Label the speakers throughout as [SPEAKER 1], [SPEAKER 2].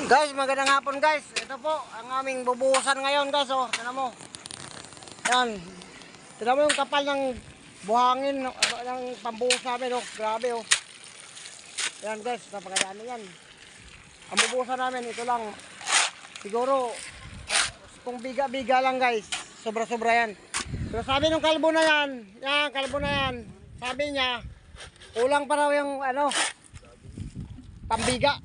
[SPEAKER 1] Guys, magandang hapon guys. Ito po ang aming bubuhusan ngayon guys. Oh, tingnan mo. Yan. Tingnan mo yung kapal ng buhangin ng pambuhos namin. Oh. Grabe oh. Yan guys, napakadami yan. Ang bubuhusan namin, ito lang. Siguro, kung biga-biga lang guys. Sobra-sobra yan. Pero sabi ng kalbo na yan, kalbo na yan. Sabi niya, kulang pa raw yung pambiga.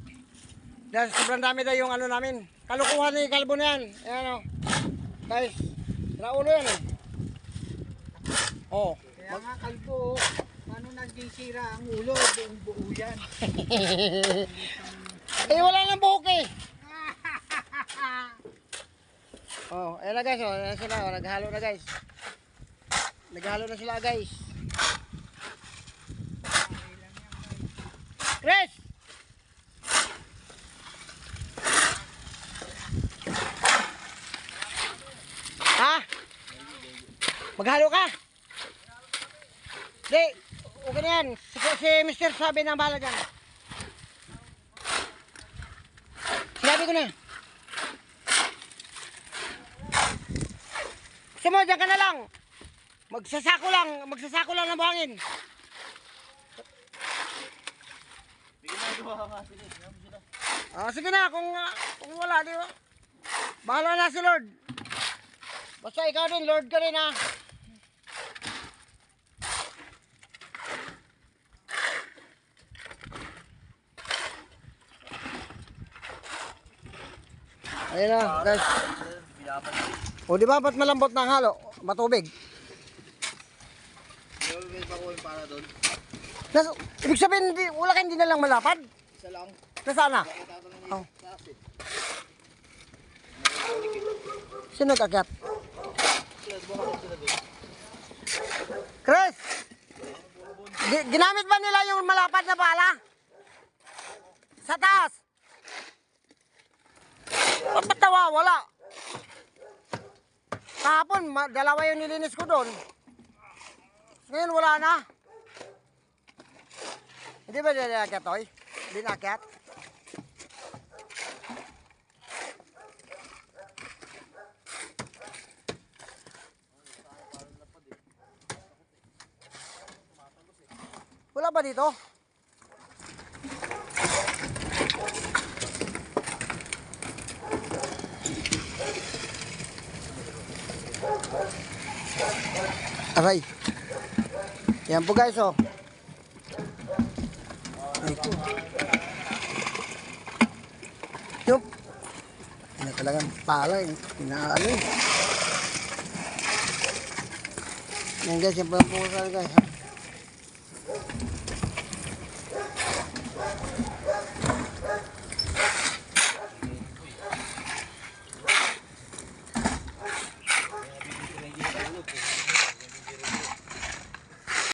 [SPEAKER 1] Dahil sobrang dami daw yung namin. Kalukuhan ni kalbo na yan. Ayan o. Guys, raulo yan eh. Oh.
[SPEAKER 2] Kaya nga kalbo, paano naging ang ulo, buong buo yan.
[SPEAKER 1] Eh wala nang buhok eh. Oh, ayan na guys, oh, ayan sila, oh, naghalo na guys. Naghalo na sila guys. Chris! Ha? Maghalo ka? Di, okay na yan. Si Mr. sabi na bahala dyan. Sinabi ko na. Gusto mo, dyan ka na lang. Magsasako lang ng buhangin. Sige na, kung wala, di ba? Bahala na si Lord. Basta ikaw din, Lord ka rin ha. Ayun na, guys. O di ba ba't malambot na ang halo? Matubig. Ibig sabihin, wala ka hindi na lang malapad?
[SPEAKER 2] Isa lang.
[SPEAKER 1] Nasaan na? Oh. Sino nag-akyat? Chris! Ginamit ba nila yung malapad na bala? Sa taas! Ba't wala? Kahapon, dalawa yung nilinis ko doon. Ngayon wala na. Hindi ba nila akyat, Toy? Hindi na akyat? Wala ba dito? Aray. Yan po guys oh. Ito. Yup. Yan talagang pala eh. Pinaano eh. Yan guys, yan po ang pusa guys.